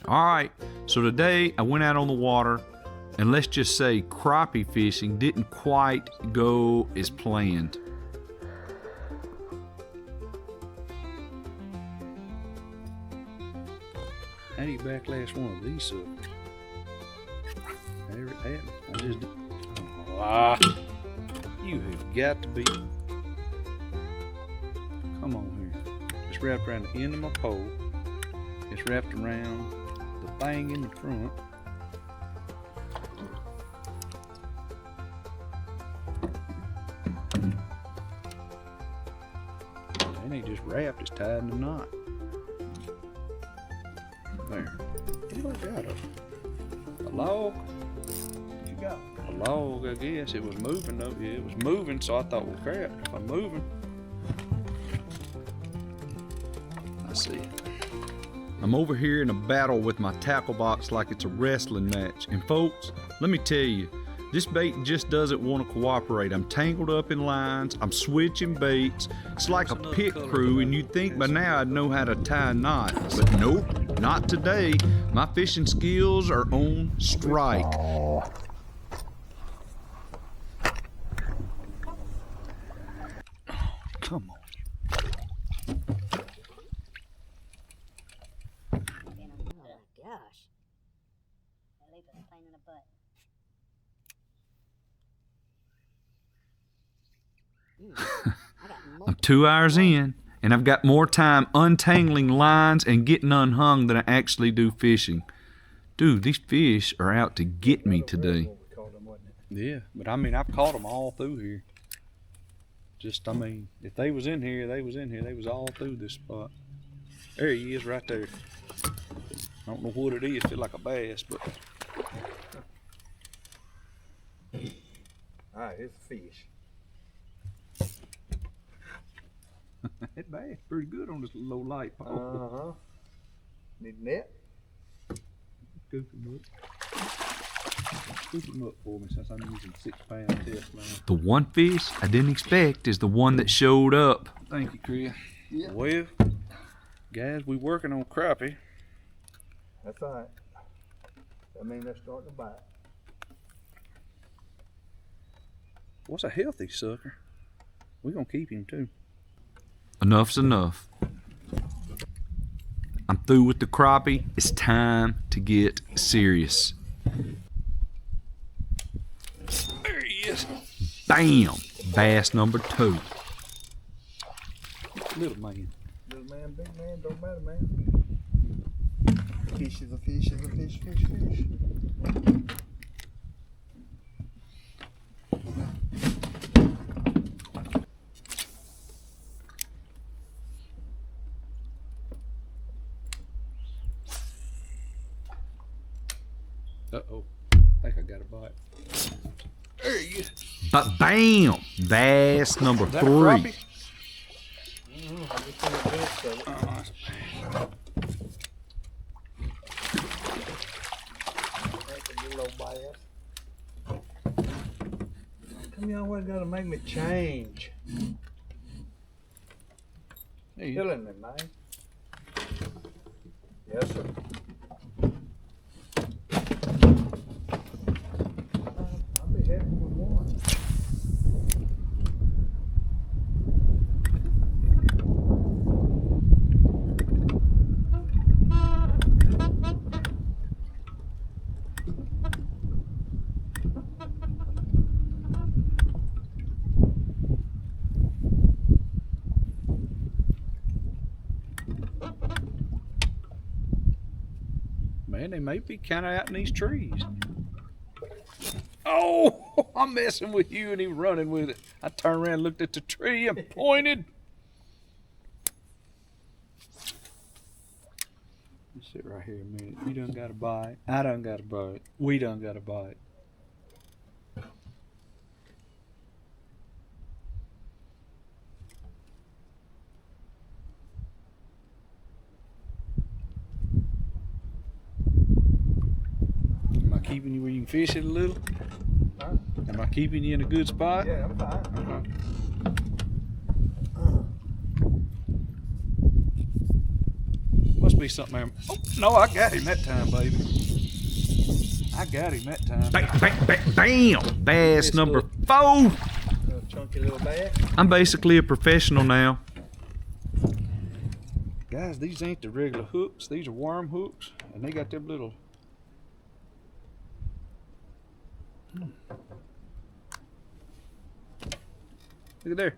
All right, so today I went out on the water, and let's just say crappie fishing didn't quite go as planned. How do you backlash one of these suckers? There it happened. I just did. You have got to be. Come on here. It's wrapped around the end of my pole. It's wrapped around the thing in the front. It ain't just wrapped, it's tied in a knot. There. What do I got? A log? What you got? A log, I guess. It was moving though. Yeah, it was moving, so I thought, well, crap, if I'm moving. I see. I'm over here in a battle with my tackle box like it's a wrestling match. And folks, let me tell you, this bait just doesn't want to cooperate. I'm tangled up in lines, I'm switching baits. It's like a pit crew, and you'd think by now I'd know how to tie a knot. But nope, not today. My fishing skills are on strike. Oh. Come on. Gosh. That leap is a pain in the butt. I'm 2 hours in, and I've got more time untangling lines and getting unhung than I actually do fishing. Dude, these fish are out to get me today. Yeah, but I mean, I've caught them all through here. Just, I mean, if they was in here, they was in here. They was all through this spot. There he is right there. I don't know what it is. Feel like a bass, but. Alright, here's the fish. That bass pretty good on this low light pole. Need a net? Scoop him up. Scoop him up for me since I'm using 6-pound test line. The one fish I didn't expect is the one that showed up. Thank you, Chris. Yeah. Well, guys, we working on crappie. That's alright. I mean, they're starting to bite. What's a healthy sucker? We're gonna keep him too. Enough's enough. I'm through with the crappie. It's time to get serious. There he is. Bam! Bass number 2. Little man. Little man, big man, don't matter, man. Fish is a fish is a fish, fish. Uh-oh. I think I got a bite. There he is. But bam! Bass number 3. I just think it's good, so. That's a good little bass. Come you always gotta make me change. Hey, Killing me, man. Yes, sir. I'll be happy with one. man, they may be kind of out in these trees. Oh, I'm messing with you and he running with it. I turned around, looked at the tree and pointed. You sit right here a minute. You done got a bite. I done got a bite. We done got a bite. Am I keeping you where you can fish it a little? Huh? Am I keeping you in a good spot? Yeah, I'm fine. Okay. Must be something there. Oh, no, I got him that time, baby. I got him that time. Bam, bam, bam, bam. Bass number 4. Chunky little bass. I'm basically a professional now. Guys, these ain't the regular hooks. These are worm hooks, and they got them little. Look at there.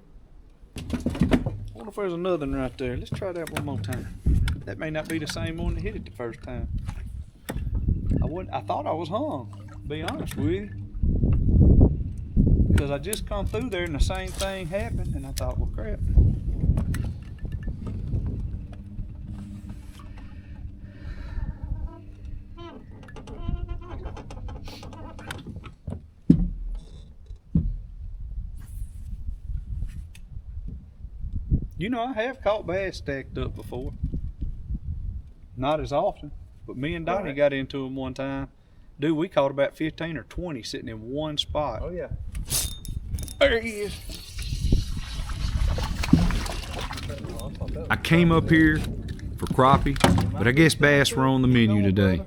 I wonder if there's another one right there. Let's try that one more time. That may not be the same one that hit it the first time. I thought I was hung, to be honest with you. Because I just come through there and the same thing happened, and I thought, well, crap. You know, I have caught bass stacked up before. Not as often, but me and Donnie got into them one time. Dude, we caught about 15 or 20 sitting in one spot. Oh, yeah. There he is. I came up here for crappie, but I guess bass were on the menu today.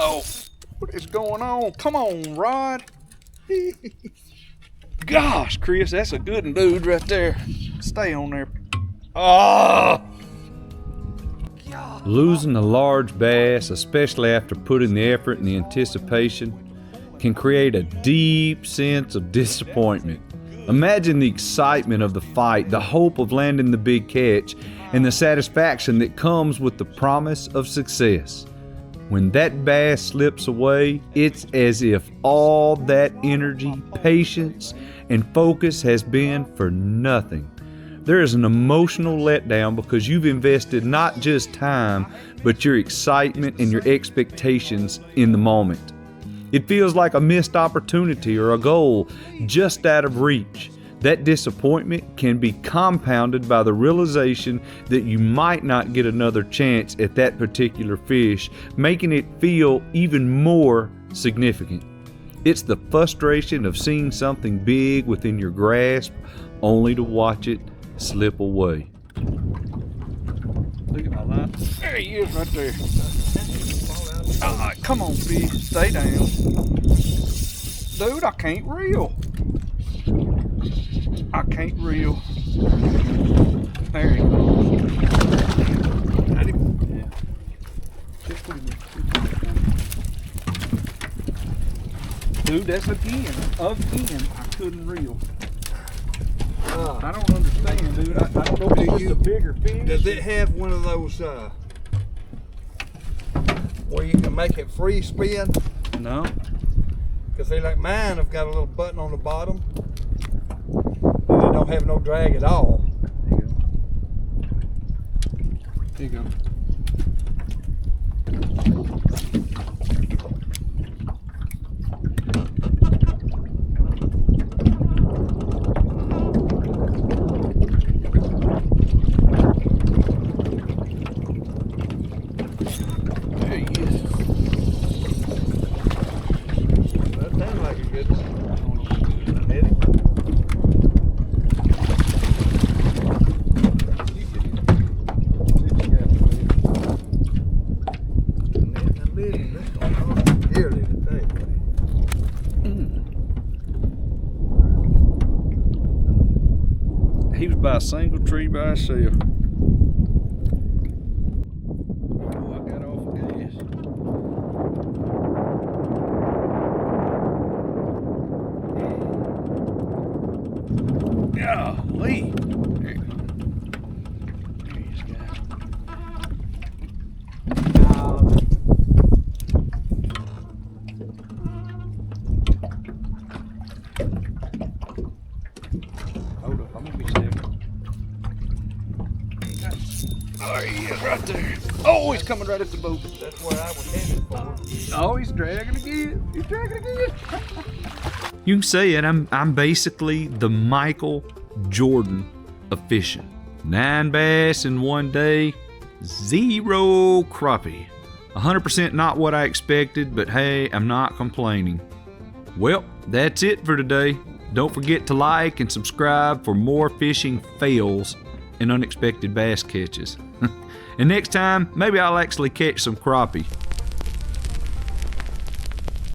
Oh, what is going on? Come on, Rod. Gosh, Chris, that's a good one, dude, right there. Stay on there. Oh! Losing a large bass, especially after putting the effort and the anticipation, can create a deep sense of disappointment. Imagine the excitement of the fight, the hope of landing the big catch, and the satisfaction that comes with the promise of success. When that bass slips away, it's as if all that energy, patience, and focus has been for nothing. There is an emotional letdown because you've invested not just time, but your excitement and your expectations in the moment. It feels like a missed opportunity or a goal just out of reach. That disappointment can be compounded by the realization that you might not get another chance at that particular fish, making it feel even more significant. It's the frustration of seeing something big within your grasp, only to watch it slip away. Look at my line. There he is right there. Come on, fish. Stay down. Dude, I can't reel. I can't reel. There he goes. Yeah. Just put him in. Dude, that's again, I couldn't reel. I don't understand, dude. I don't know if it's just a bigger fish. Does it have one of those where you can make it free spin? No. Because they like mine have got a little button on the bottom. And they don't have no drag at all. There you go. He was by a single tree by himself. Oh, I got off gas. Golly. There you go. There he is, guys. Hold up, I'm gonna be safe. Oh, he is right there. Oh, he's coming right at the boat. That's where I was headed for. Oh, he's dragging again. He's dragging again. You can say it. I'm basically the Michael Jordan of fishing. 9 bass in one day, 0 crappie. 100% not what I expected, but hey, I'm not complaining. Well, that's it for today. Don't forget to like and subscribe for more fishing fails and unexpected bass catches. And next time, maybe I'll actually catch some crappie.